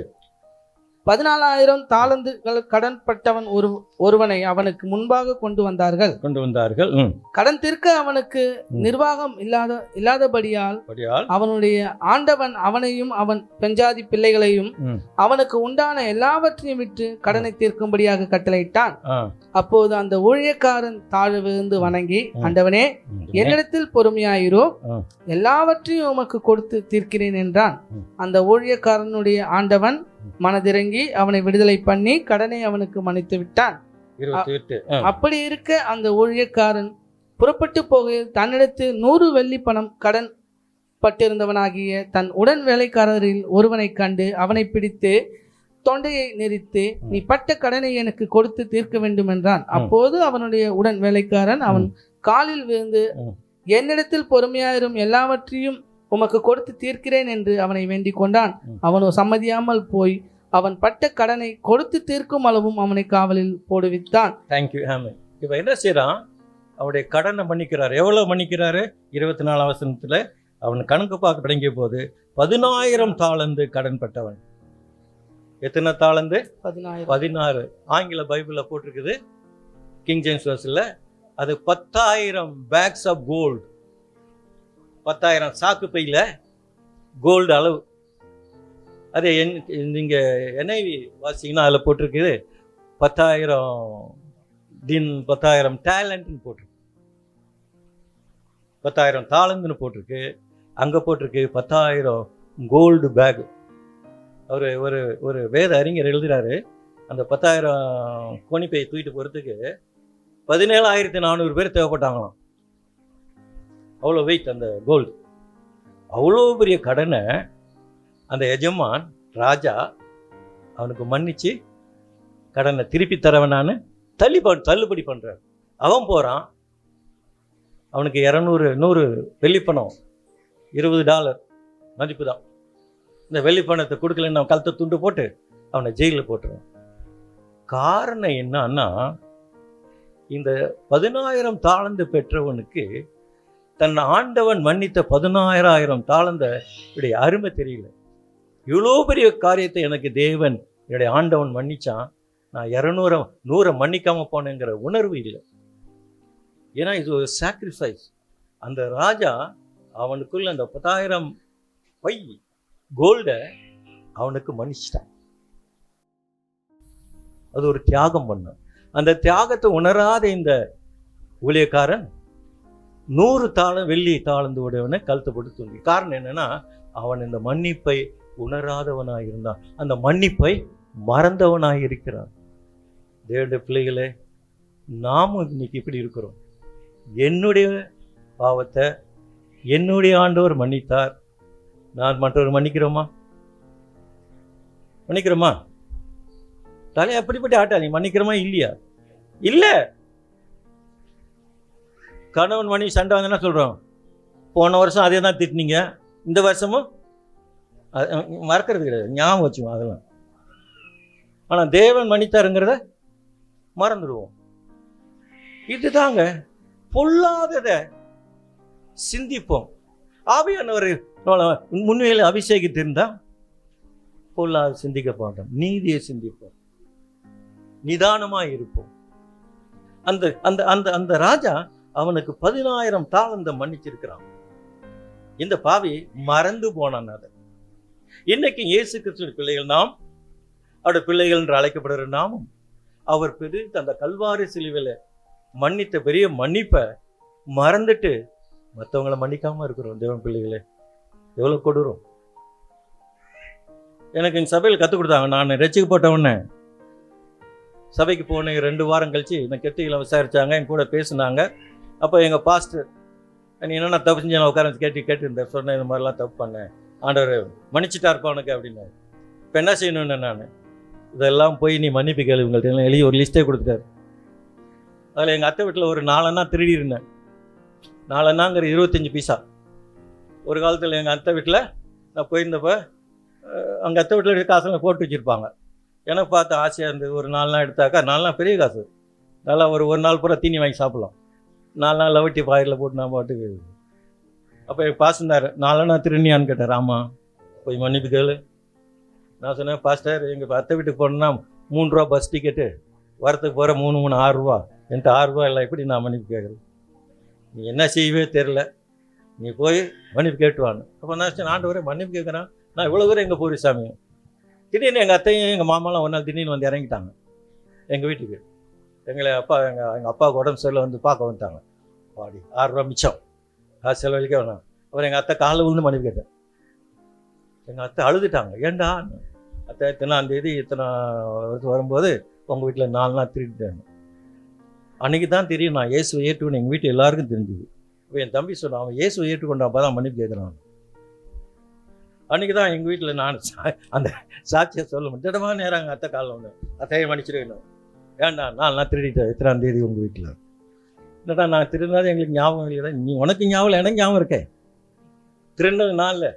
14,000 தாலந்துகள் கடன் பட்டவன் ஒருவனை அவனுக்கு முன்பாக கொண்டு வந்தார்கள். கடன் தீர்க்க அவனுக்கு நிர்வாகம் இல்லாதபடியால் அவனுடைய ஆண்டவன் அவனையும் அவன் பெஞ்சாதி பிள்ளைகளையும் அவனுக்கு உண்டான எல்லாவற்றையும் விட்டு கடனை தீர்க்கும்படியாக கட்டளையிட்டான். அப்போது அந்த ஊழியக்காரன் தாழ் விழுந்து வணங்கி, ஆண்டவனே, என்னிடத்தில் பொறுமையாயிரோ, எல்லாவற்றையும் உமக்கு கொடுத்து தீர்க்கிறேன் என்றான். அந்த ஊழியக்காரனுடைய ஆண்டவன் மனதிறங்கி அவனை விடுதலை பண்ணி கடனை அவனுக்கு மன்னித்து விட்டான். அப்படி இருக்க அந்த ஊழியக்காரன் புறப்பட்டு போகையில் தன்னிடத்தில் 100 வெள்ளி பணம் கடன் பட்டிருந்தவனாகிய தன் உடன் வேலைக்காரரில் ஒருவனை கண்டு அவனை பிடித்து தொண்டையை நெரித்து, நீ பட்ட கடனை எனக்கு கொடுத்து தீர்க்க வேண்டும் என்றான். அப்போது அவனுடைய உடன் வேலைக்காரன் அவன் காலில் விழுந்து, என்னிடத்தில் பொறுமையாயிரும், எல்லாவற்றையும் உமக்கு கொடுத்து தீர்க்கிறேன் என்று அவனை வேண்டிக் கொண்டான். அவனோ சம்மதியாமல் போய் அவன் பட்ட கடனை கொடுத்து தீர்க்கும் அளவும் அவனை காவலில் போடுவித்தான். தேங்க்யூ. இப்போ என்ன செய்யறான்? அவனுடைய கடனை மன்னிக்கிறார். எவ்வளவு மன்னிக்கிறாரு? 24ஆம் வசனத்துல அவன் கணக்கு பார்க்க தொடங்கிய போது 10,000 தாலந்து கடன் பட்டவன். எத்தனை தாலந்து? 16. ஆங்கில பைபிள்ல போட்டிருக்குது, கிங் ஜேம்ஸ் வெர்ஷன்ல. அது 10,000 பேக்ஸ் ஆஃப் கோல்டு. 10,000 சாக்கு பையில கோல்டு அளவு. அது நீங்க NIV வாசிங்கன்னா அதில் போட்டிருக்குது 10,000 டேலண்ட்னு போட்டிருக்கு, 10,000 தாளந்துன்னு போட்டிருக்கு. அங்கே போட்டிருக்கு 10,000 கோல்டு பேக். அவர் ஒரு வேத அறிஞர் எழுதுறாரு, அந்த 10,000 கோணிப்பை தூக்கிட்டு போகிறதுக்கு 17,400 பேர் தேவைப்பட்டாங்களாம். அவ்வளோ வெயிட் அந்த கோல்டு. அவ்வளோ பெரிய கடனை அந்த எஜமான் ராஜா அவனுக்கு மன்னிச்சு கடனை திருப்பி தரவனான்னு தள்ளுபடி பண்ணுறார். அவன் போகிறான், அவனுக்கு 100 வெள்ளிப்பணம், $20 மதிப்பு தான். இந்த வெள்ளிப்பணத்தை கொடுக்கலன்னு அவன் கழுத்தை துண்டு போட்டு அவனை ஜெயிலில் போட்டுருவான். காரணம் என்னன்னா, இந்த 10,000 தாளந்து பெற்றவனுக்கு தன் ஆண்டவன் மன்னித்த 16,000 தாளந்த அருமை தெரியல. இவ்வளோ பெரிய காரியத்தை எனக்கு தேவன் என்னுடைய ஆண்டவன் மன்னிச்சான், நான் 100 மன்னிக்காம போனேங்கிற உணர்வு இல்லை. ஏன்னா இது ஒரு சாக்ரிஃபைஸ். அந்த ராஜா அவனுக்குள்ள அந்த 10,000 பை கோல்டை அவனுக்கு மன்னிச்சிட்டான். அது ஒரு தியாகம் பண்ண. அந்த தியாகத்தை உணராத இந்த ஊழியக்காரன் 100 வெள்ளி தாளந்து உடையவனை கழுத்து போட்டு தூங்கி. காரணம் என்னன்னா, அவன் இந்த மன்னிப்பை உணராதவனாக இருந்தான், அந்த மன்னிப்பை மறந்தவனாக இருக்கிறான். தேவனுடைய பிள்ளைகளே, நாமும் இன்னைக்கு இப்படி இருக்கிறோம். என்னுடைய பாவத்தை என்னுடைய ஆண்டவர் மன்னித்தார், நான் மற்றவர் மன்னிக்கிறோமா? தலையை அப்படிப்பட்ட ஆட்டா நீ மன்னிக்கிறோமா இல்லையா? இல்லை. கணவன் மனைவி சண்டை வந்தேன்னா சொல்கிறோம், போன வருஷம் அதே தான் திட்டினீங்க, இந்த வருஷமும் மறக்கிறது கிடையாது, ஞாபகம் வச்சுக்கோம் அதெல்லாம். ஆனால் தேவன் மன்னித்தாருங்கிறத மறந்துடுவோம். இதுதாங்க பொல்லாததை சிந்திப்போம். ஆவியானவர் முன்னிலையில் அபிஷேகித்திருந்தால் பொல்லாத சிந்திக்க மாட்டோம், நீதியை சிந்திப்போம், நிதானமாக இருப்போம். அந்த அந்த அந்த அந்த ராஜா அவனுக்கு 10,000 தாளந்த மன்னிச்சிருக்கிறான். இந்த பாவி மறந்து போனான். அதை இன்னைக்கு இயேசு கிறிஸ்துவின் பிள்ளைகள், நாம் அவருடைய பிள்ளைகள் என்று அழைக்கப்படுகிற நாமும் அவர் பிடித்த அந்த கல்வாரி சிலுவையில் மன்னித்த பெரிய மன்னிப்பை மறந்துட்டு மற்றவங்கள மன்னிக்காமல் இருக்கிறோம் தேவன் பிள்ளைகளே, எவ்வளோ கொடூரம். எனக்கு எங்கள் சபையில் கற்றுக் கொடுத்தாங்க. நான் ரட்சிக்கப்பட்ட உடனே சபைக்கு போன 2 வாரம் கழிச்சு இந்த கெட்டிகளை விசாரித்தாங்க, என் கூட பேசுனாங்க. அப்போ எங்கள் பாஸ்டர், நீ என்னென்ன தப்பு செஞ்சு நான் உட்கார கேட்டுருந்தேன். சொன்னேன், இந்த மாதிரிலாம் தப்பு பண்ணேன், ஆண்டவர் மன்னிச்சுட்டா இருப்பா உனக்கு அப்படின்னாரு. இப்போ என்ன செய்யணும்னு நான் இதெல்லாம் போய் நீ மன்னிப்பு கேள்வி உங்கள்கிட்ட எல்லாம் எழுதி ஒரு லிஸ்ட்டே கொடுத்துட்டாரு. அதில் எங்கள் அத்தை வீட்டில் ஒரு 4 அண்ணா திருடி இருந்தேன். 4 அண்ணாங்கிற 25 பைசா. ஒரு காலத்தில் எங்கள் அத்தை வீட்டில் நான் போயிருந்தப்போ அங்கே அத்தை வீட்டில் காசெல்லாம் போட்டு வச்சுருப்பாங்க. எனக்கு பார்த்து ஆசையாக இருந்தது. ஒரு 4 நாள் எடுத்தாக்கா 4 நாள் பெரிய காசு, நல்லா ஒரு நாள் பூரா தீனி வாங்கி சாப்பிட்லாம். 4 நாள் லவட்டி பாயில் போட்டு நான் பாட்டுக்கு. அப்போ என் பாஸ்டர் 4 நாள் திருநியான்னு கேட்டார். ஆமாம், போய் மன்னிப்பு கேளு. நான் சொன்னேன், பாஸ்டர் எங்கள் அத்தை வீட்டுக்கு போனோன்னா 3 ரூபா பஸ் டிக்கெட்டு, வரத்துக்கு போகிற 3 6 ரூபா, என்கிட்ட 6 ரூபா இல்லை, எப்படி நான் மன்னிப்பு கேட்குறேன்? நீ என்ன செய்யவே தெரில, நீ போய் மன்னிப்பு கேட்டுவான்னு. அப்போ நான் ஆண்டவரே மன்னிப்பு கேட்குறேன், நான் இவ்வளோ தூரம் எங்கே போகிற சாமி? திடீர்னு எங்கள் அத்தையும் எங்கள் மாமாலாம் ஒரு நாள் திடீர்னு வந்து இறங்கிட்டாங்க எங்கள் வீட்டுக்கு. எங்களை எங்கள் அப்பாவுக்கு உடம்பு சரியில்லை, வந்து பார்க்க வந்துட்டாங்க. பாடி 6 ரூபா மிச்சம், காசு செலவழிக்க வேணாம். அப்புறம் எங்கள் அத்தை காலைல விழுந்து மன்னிப்பு கேட்டேன். எங்கள் அத்தை அழுதுட்டாங்க. ஏண்டா அத்தை இத்தனாம் தேதி இத்தனை வருஷம் வரும்போது உங்கள் வீட்டில் 4 நாள் திருடிட்டேன். அன்றைக்கி தான் தெரியும் நான் இயேசுவை ஏற்றுக்கொண்டு எங்கள் வீட்டில் எல்லாருக்கும் தெரிஞ்சுது. இப்போ என் தம்பி சொன்னான், அவன் இயேசுவை ஏற்றுக்கொண்டு அப்போ தான் மன்னிப்பு கேட்குறான். அன்றைக்கி தான் எங்கள் வீட்டில் நான் அந்த சாட்சியை சொல்ல முடியும். திடமாக நேரம் எங்கள் அத்தை காலில் ஒன்று, அத்தையை மன்னிச்சிருக்கணும். வேண்டாம், 4 நாள் திருடிட்டேன் எத்தனாம் தேதி உங்கள் வீட்டில். இல்லைடா நான் திருடினது எங்களுக்கு ஞாபகம் இல்லைடா. நீ உனக்கு ஞாபகம் இல்லை, எனக்கு ஞாபகம் இருக்கேன், திருடினது நாளில்.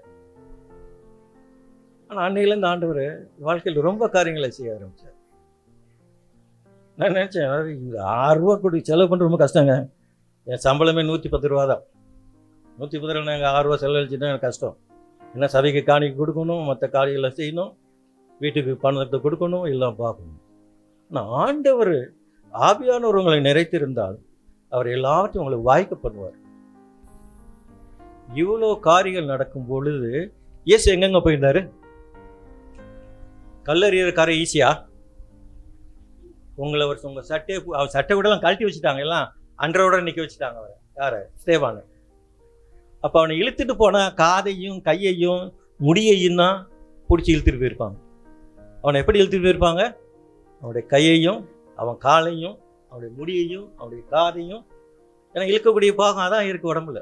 ஆனால் அன்னையிலேருந்து ஆண்டவர் வாழ்க்கையில் ரொம்ப காரியங்களை செய்ய ஆரம்பித்தார். நான் நினச்சேன், 6 ரூபா கொடுத்து செலவு பண்ணுறது ரொம்ப கஷ்டங்க. என் சம்பளமே 110 ரூபா தான். 110 ரூபா நாங்கள் 6 ரூபா செலவழிச்சுட்டா எனக்கு கஷ்டம். ஏன்னா சபைக்கு காணிக்கு கொடுக்கணும், மற்ற காரியங்களை செய்யணும், வீட்டுக்கு பணத்தை கொடுக்கணும், எல்லாம் பார்க்கணும். ஆனால் ஆண்டவர் ஆவியானவர் உங்களை நிறைத்திருந்தால் அவர் எல்லாவற்றையும் உங்களுக்கு வாய்க்க பண்ணுவார். இவ்வளோ காரியங்கள் நடக்கும் பொழுது இயேசு எங்கெங்க போயிருந்தாரு? கல்லறிகிற காரை ஈஸியா? உங்களை ஒரு உங்கள் சட்டையை அவர் சட்டை விடலாம் கழட்டி வச்சுட்டாங்க, எல்லாம் அன்றோட நிற்க வச்சுட்டாங்க. அவரை யாரை? ஸ்தேவானை. அப்போ அவனை இழுத்துட்டு போனால் காதையும் கையையும் முடியையும் தான் பிடிச்சி இழுத்துட்டு போயிருப்பாங்க. அவனை எப்படி இழுத்துட்டு போயிருப்பாங்க? அவனுடைய கையையும் அவன் காலையும் அவனுடைய முடியையும் அவனுடைய காதையும், ஏன்னா இழுக்கக்கூடிய பாகம் அதான் இருக்குது உடம்புல,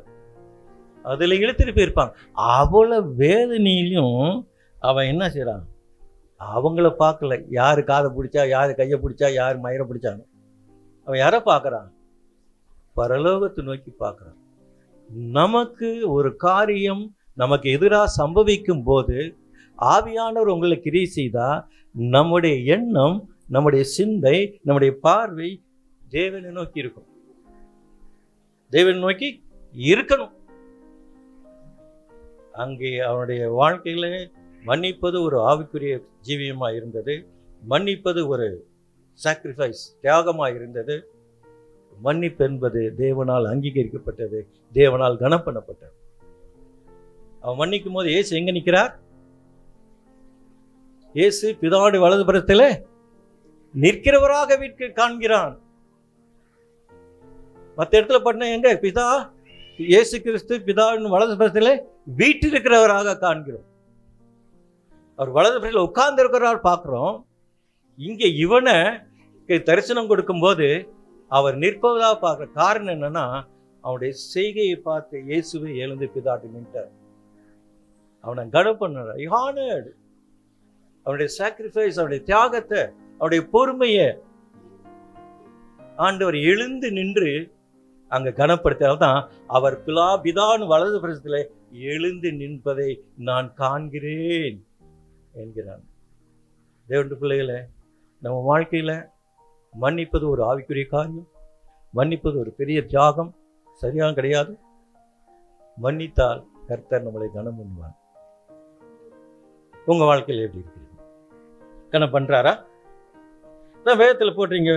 அதில் இழுத்துட்டு போயிருப்பாங்க. அவ்வளோ வேதனையிலையும் அவன் என்ன செய்கிறான்? அவங்கள பார்க்கல, யார் காதை பிடிச்சா, யார் கையை பிடிச்சா, யார் மயிரை பிடிச்சாங்க. அவன் யாரை பார்க்குறான்? பரலோகத்தை நோக்கி பார்க்குறான். நமக்கு ஒரு காரியம் நமக்கு எதிராக சம்பவிக்கும் போது ஆவியானவர் உங்களை கிரியை செய்தால் நம்முடைய எண்ணம், நம்முடைய சிந்தை, நம்முடைய பார்வை தேவனை நோக்கி இருக்கும். தேவனை நோக்கி இருக்கணும். அங்கே அவனுடைய வாழ்க்கையில மன்னிப்பது ஒரு ஆவிக்குரிய ஜீவியமாக இருந்தது. மன்னிப்பது ஒரு சாக்ரிஃபைஸ், தியாகமாக இருந்தது. மன்னிப்பு என்பது தேவனால் அங்கீகரிக்கப்பட்டது, தேவனால் கனப்பண்ணப்பட்டது. அவன் மன்னிக்கும் போது இயேசு எங்க நிற்கிறார்? இயேசு பிதாவுடைய வலதுபுறத்தில் நிற்கிறவராக வீட்டு காண்கிறான். மற்ற இடத்துல பண்ண எங்க பிதா, இயேசு கிறிஸ்து பிதாவின் வலதுபுறத்தில் வீட்டிருக்கிறவராக காண்கிறோம். அவர் வலதுபுறத்தில் உட்கார்ந்து இருக்கிறார் பார்க்கிறோம். இங்கே இவனை தரிசனம் கொடுக்கும்போது அவர் நிற்பதாக பார்க்குற காரணம் என்னன்னா, அவனுடைய செய்கையை பார்த்து இயேசுவை எழுந்து பிதாட்டி நின்றார். அவனை கனம் பண்ணார். அவனுடைய சாக்ரிஃபைஸ், அவனுடைய தியாகத்தை, அவனுடைய பொறுமையை ஆண்டவர் எழுந்து நின்று அங்கே கனப்படுத்தினால்தான் அவர் பிதாவின் வலது புறத்தில் எழுந்து நிற்பதை நான் காண்கிறேன் என்கிறான். தேவனுடைய பிள்ளைகளை, நம்ம வாழ்க்கையில் மன்னிப்பது ஒரு ஆவிக்குரிய காரியம். மன்னிப்பது ஒரு பெரிய தியாகம், சரியாக கிடையாது. மன்னித்தால் கர்த்தர் நம்மளை கனம் பண்ணுவார். உங்கள் வாழ்க்கையில் எப்படி இருக்கிறீங்க? கனம் பண்ணுறாரா? தான் வேதத்தில் போட்டிருங்க.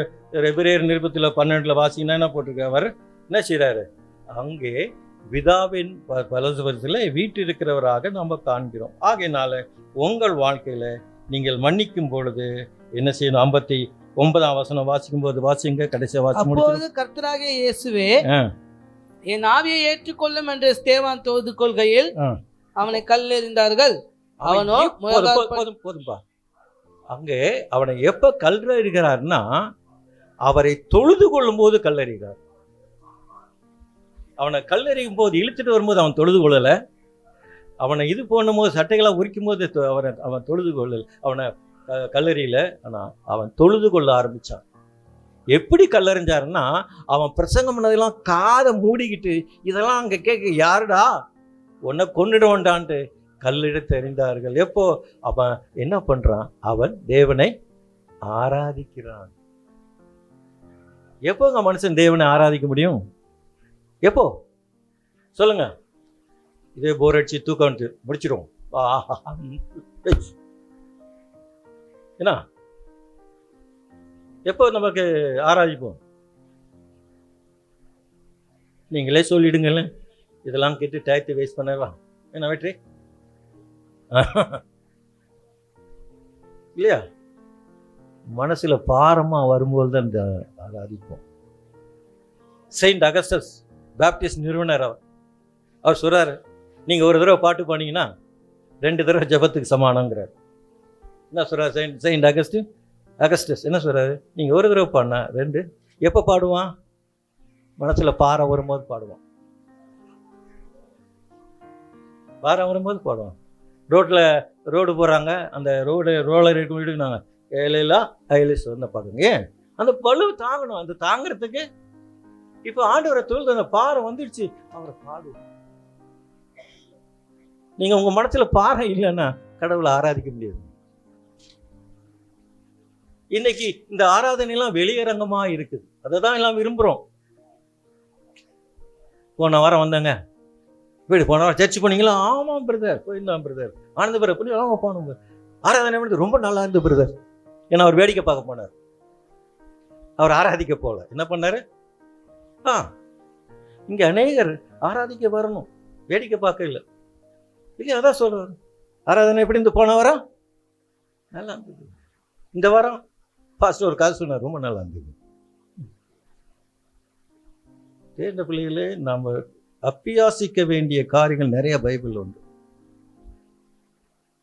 எபிரேயர் நிருபத்தில் 12 வாசிங்கன்னா என்ன போட்டிருக்க? அவர் என்ன செய்கிறாரு? அங்கே பிதாவின் வலதுபுறத்தில் வீற்றிருக்கிறவராக நம்ம காண்கிறோம். ஆகையினால உங்கள் வாழ்க்கையில் நீங்கள் மன்னிக்கும் பொழுது என்ன செய்யணும்? 59ஆம் வசனம் வாசிக்கும் போது வாசிங்க, கடைசியாக வாசி முடிச்சு. கர்த்தராகிய இயேசுவே என் ஆவியை ஏற்றுக்கொள்ளும் என்று ஸ்தேவான் தொழுது கொள்கையில் அவனை கல்லெறிந்தார்கள். அவனோ போதும்பா. அங்கே அவனை எப்ப கல்லெறிகிறார்னா அவரை தொழுது கொள்ளும் போது கல்லெறிகிறார். அவனை கல்லெறியும் போது இழுத்துட்டு வரும்போது அவன் தொழுது கொள்ளல. அவனை இது பண்ணும் போது சட்டைகளாக உரிக்கும் போது அவன் தொழுது கொள்ளல. அவனை கல்லெறியில. ஆனா அவன் தொழுது கொள்ள ஆரம்பிச்சான். எப்படி கல்லறிஞ்சாருன்னா அவன் பிரசங்கம் பண்ணதெல்லாம் காதை மூடிக்கிட்டு இதெல்லாம் அங்கே கேட்க யாருடா உன்னை கொன்னுடுவான்டான்ட்டு கல்லெடுத்து எறிந்தார்கள். எப்போ அவன் என்ன பண்றான்? அவன் தேவனை ஆராதிக்கிறான். எப்போங்க மனுஷன் தேவனை ஆராதிக்க முடியும்? எப்போ சொல்லுங்க? இதே போர் அடிச்சு தூக்கம் முடிச்சிடும் என்ன? எப்போ நமக்கு ஆராதிப்போம்? நீங்களே சொல்லிடுங்கல்ல. இதெல்லாம் கேட்டு டயத்தை வேஸ்ட் பண்ணலாம் என்ன வெற்றி இல்லையா? மனசுல பாரமா வரும்போது தான் இந்த ஆராதிப்போம். செயின்ட் அகஸ்டஸ் பேப்டிஸ்ட் நிறுவனர் அவர் சொல்றாரு, நீங்க ஒரு தடவை பாட்டு பாடிங்கன்னா 2 தடவை ஜபத்துக்கு சமானங்கிறார். என்ன சொல்றாரு செயின்ட் அகஸ்டஸ் என்ன சொல்றாரு? நீங்க ஒரு தடவை பாடினா 2. எப்ப பாடுவான்? மனசுல பாரம் வரும்போது பாடுவான். பாரம் வரும்போது பாடுவான். ரோடு போறாங்க, அந்த ரோலர் நாங்க ஏழைலாம் ஐலிஸ் வந்து பாடுங்க. ஏன்? அந்த பழு தாங்கணும். அந்த தாங்கிறதுக்கு இப்ப ஆண்டவரை தொழுது அந்த பாரம் வந்துடுச்சு, அவரை பாடுவோம். நீங்க உங்க மனசுல பாரம் இல்லைன்னா கடவுளை ஆராதிக்க முடியாது. இன்னைக்கு இந்த ஆராதனைலாம் வெளியரங்கமா இருக்குது. அதை தான் எல்லாம் விரும்புறோம். போன வாரம் வந்தாங்க வீடு, போன வாரம் சர்ச்சு போனீங்களா? ஆமாம் பிரதர், போயிருந்தான் பிரதர். ஆனந்த பிரதர் பண்ணி ஆமாம் போனோங்க. ஆராதனை பண்ணது ரொம்ப நல்லா இருந்தது பிரதர். ஏன்னா அவர் வேடிக்கை பார்க்க போனார், அவர் ஆராதிக்க போல. என்ன பண்ணாரு? இங்க அநேகர் ஆராதிக்க வரணும், வேடிக்கை பார்க்க இல்லை இல்லையா? அதான் சொல்றாரு. ஆராதனை எப்படி இருந்து போன வாரம் நல்லா இருந்தது. இந்த வாரம் பாஸ்டர் ஒரு காசு சொன்னார், ரொம்ப நல்லா இருந்தது. தேர்ந்த பிள்ளைகளே, நாம் அப்பியாசிக்க வேண்டிய காரியங்கள் நிறைய பைபிள் உண்டு.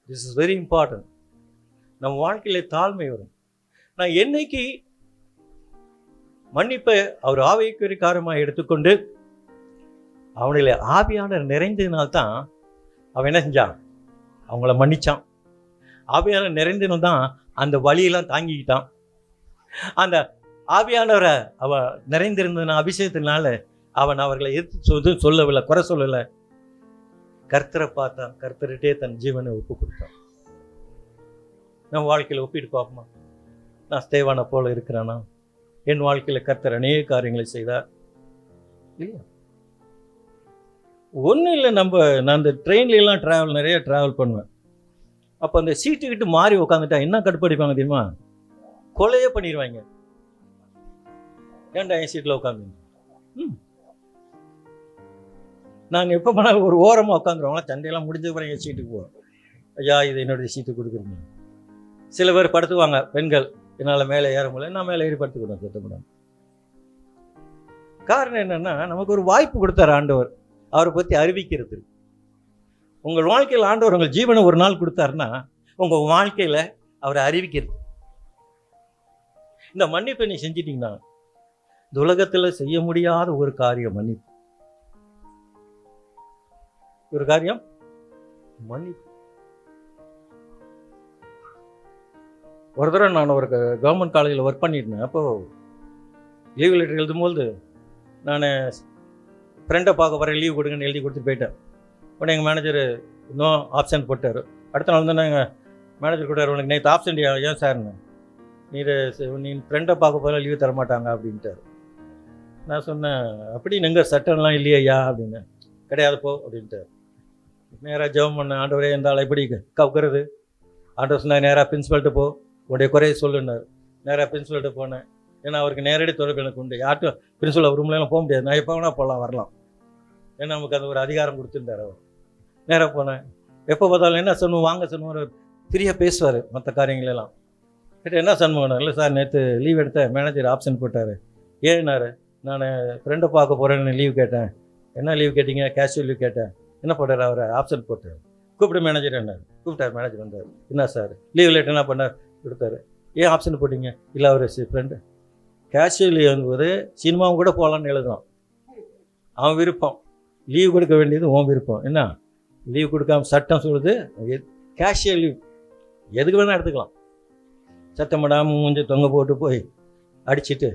This is very important. நம்ம வாழ்க்கையில தாழ்மை வரும். நான் என்னைக்கு மன்னிப்பை அவர் ஆவிக்குரிய காரியமாக எடுத்துக்கொண்டு அவனில் ஆவியானவர் நிறைந்ததினால்தான் அவன் என்ன செஞ்சான்? அவங்கள மன்னிச்சான். ஆவியானவர் நிறைந்ததுனால தான் அந்த வழியெல்லாம் தாங்கிக்கிட்டான். அந்த ஆவியானவரை அவன் நிறைந்திருந்தன அபிஷேகத்தினால அவன் அவர்களை எதிர்த்து சொல்லவில்லை, குறை சொல்லலை. கர்த்தரை பார்த்தான், கர்த்தர்கிட்டே தன் ஜீவனை ஒப்பு கொடுத்தான். நம்ம வாழ்க்கையில் ஒப்பிட்டு பார்ப்போமா? நான் ஸ்தேவானை போல இருக்கிறானா? என் வாழ்க்கையில் கர்த்தர் அநேக காரியங்களை செய்தார் இல்லையா? ஒன்றும் இல்லை. நான் இந்த ட்ரெயின்லாம் நிறைய ட்ராவல் பண்ணுவேன். அப்போ அந்த சீட்டுக்கிட்டு மாறி உட்காந்துட்டா என்ன கடுப்படிப்பாங்க தெரியுமா? கொலையே பண்ணிடுவாங்க. ஏன்டா என் சீட்டில் உட்காந்து? நாங்கள் எப்போ போனாலும் ஒரு ஓரமாக உட்காந்துருவாங்களா, சண்டையெல்லாம் முடிஞ்ச பிறகு என் சீட்டுக்கு போவோம். ஐயா இது என்னுடைய சீட்டு கொடுக்குறீங்க. சில பேர் படுத்துவாங்க, பெண்கள், என்னால் மேலே ஏற முடியல, நான் மேலே ஏறி படுத்துக்கூடாது, சத்தக்கூடாது. காரணம் என்னன்னா, நமக்கு ஒரு வாய்ப்பு கொடுத்தார் ஆண்டவர் அவரை பற்றி அறிவிக்கிறது. உங்கள் வாழ்க்கையில் ஆண்டவர் உங்கள் ஜீவனை ஒரு நாள் கொடுத்தாருன்னா உங்கள் வாழ்க்கையில் அவரை அறிவிக்கிறது. இந்த மன்னிப்பை நீ செஞ்சிட்டீங்கன்னா இந்த உலகத்தில் செய்ய முடியாத ஒரு காரியம் மன்னிப்பு. ஒரு காரியம் மன்னிப்பு. ஒரு தடவை நான் ஒரு கவர்மெண்ட் காலேஜில் ஒர்க் பண்ணியிருந்தேன். அப்போது லீவ் லெட்டர் எழுதும்போது நான் ஃப்ரெண்டை பார்க்க வரேன், லீவ் கொடுங்கன்னு எழுதி கொடுத்துட்டு போயிட்டேன். உடனே எங்கள் மேனேஜர் இன்னும் ஆப்ஷன் போட்டார். அடுத்த நாள் வந்து எங்கள் மேனேஜர் கொடுத்தாரு, உனக்கு நேற்று ஆப்ஷன் ஏன் சார்னு, நீ ஃப்ரெண்டை பார்க்க போகிற லீவ் தரமாட்டாங்க அப்படின்ட்டார். நான் சொன்னேன், அப்படி எங்கள் சட்டம்லாம் இல்லையா அப்படின்னு. கிடையாது போ அப்படின்ட்டார். நேராக ஜெபம் பண்ணேன், ஆண்டவரே இந்த ஆளை எப்படி கவுக்கிறது? ஆண்டவர் சொன்னார், நேராக பிரின்ஸிபல்கிட்ட போ, உடைய குறைய சொல்லுன்னார். நேராக பிரின்ஸிபல்கிட்ட போனேன். ஏன்னா அவருக்கு நேரடி தொடர்பு எனக்கு உண்டு. யார்ட்டும் பிரின்ஸிபல் ரூம்லாம் போக முடியாது, நான் எப்போ வேணால் போகலாம் வரலாம். ஏன்னா நமக்கு அந்த ஒரு அதிகாரம் கொடுத்துருந்தார் அவர். நேராக போனேன். எப்போ பார்த்தாலும் என்ன சண்முகம் வாங்க சண்முகம் ஃப்ரீயாக பேசுவார் மற்ற காரியங்களெல்லாம். கேட்டு என்ன சண்முகம்? இல்லை சார், நேற்று லீவ் எடுத்தேன், மேனேஜர் ஆப்ஷன் போட்டார். ஏன்னாரு, நான் ஃப்ரெண்டை பார்க்க போகிறேன்னு லீவ் கேட்டேன், என்ன லீவ் கேட்டீங்க? கேஷுவல் லீவ் கேட்டேன். என்ன போட்டார் அவர்? ஆப்சன்ட் போட்டார். கூப்பிட்டு மேனேஜர் என்ன கூப்பிட்டார். மேனேஜர் வந்தார். என்ன சார் லீவ் லெட்டர் என்ன பண்ணார்? கொடுத்தாரு. ஏன் ஆப்சன்ட் போட்டிங்க? இல்லை அவர் ஃப்ரெண்டு. கேஷுவல் லீவ் என்பது சினிமாவும் கூட போகலான்னு எழுதுறான். அவன் விருப்பம். லீவ் கொடுக்க வேண்டியது உன் விருப்பம். என்ன லீவ் கொடுக்காம சட்டம் சொல்லுது கேஷுவல் லீவ் எதுக்கு வேணால் எடுத்துக்கலாம். சத்தம் பண்ணாமல் மூஞ்சி தொங்க போட்டு போய் அடிச்சுட்டு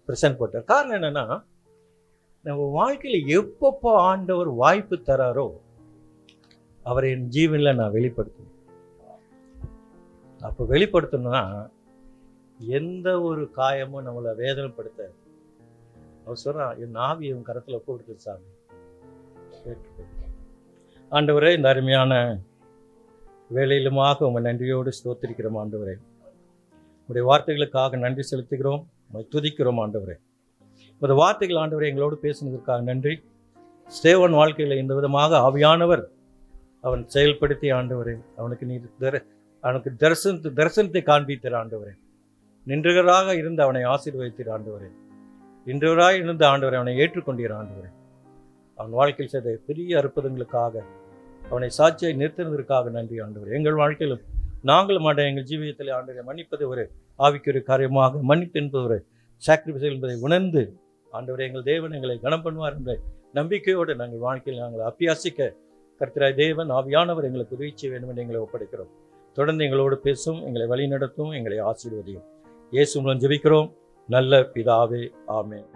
ப்ரெசன்ட் போட்டார். காரணம் என்னென்னா, நம்ம வாழ்க்கையில் எப்பப்போ ஆண்டவர் வாய்ப்பு தராரோ அவரை என் ஜீவனில் நான் வெளிப்படுத்தணும். அப்போ வெளிப்படுத்தணும்னா எந்த ஒரு காயமும் நம்மளை வேதனைப்படுத்த அவர் சொல்கிறான், என் ஆவியை உன் கரத்தில் போடுது சாமி. ஆண்டவரே, இந்த அருமையான வேலையிலுமாக உங்கள் நன்றியோடு ஸ்தோத்திரிக்கிறோம் ஆண்டவரே. உங்களுடைய வார்த்தைகளுக்காக நன்றி செலுத்துகிறோம், உங்களை துதிக்கிறோம் ஆண்டவரே. இந்த வார்த்தைகள் ஆண்டவரே எங்களோடு பேசுனதற்காக நன்றி. ஸ்டேவன் வாழ்க்கையில் இந்த விதமாக ஆவியானவர் அவன் செயல்படுத்தி ஆண்டவரே அவனுக்கு தரிசனத்தை காண்பித்தார் ஆண்டவரே. நின்றவராக இருந்து அவனை ஆசீர்வதித்தார் ஆண்டவரே. நின்றவராக இருந்து ஆண்டவரை அவனை ஏற்றுக்கொண்டீர் ஆண்டவரே. அவன் வாழ்க்கையில் செய்த பெரிய அற்புதங்களுக்காக அவனை சாட்சியை நிறுத்தினதற்காக நன்றி ஆண்டவரே. எங்கள் வாழ்க்கையிலும் நாங்களும் எங்கள் ஜீவியத்தில் ஆண்டவரை மன்னிப்பது ஒரு ஆவிக்குரிய காரியமாக, மன்னிப்பு என்பது ஒரு சாக்ரிஃபைஸ் என்பதை உணர்ந்து ஆண்டவரை எங்கள் தேவன் எங்களை கனம் பண்ணுவார் என்ற நம்பிக்கையோடு நாங்கள் வாழ்க்கையில் நாங்கள் அபியாசிக்க கர்த்தராய் தேவன் ஆவியானவர் எங்களுக்கு உதவி செய்ய வேண்டும் என்று எங்களை ஒப்படைக்கிறோம். தொடர்ந்து எங்களோடு பேசும், எங்களை வழி நடத்தும், எங்களை ஆசீர்வதியும். இயேசு மூலம் ஜெபிக்கிறோம் நல்ல பிதாவே, ஆமென்.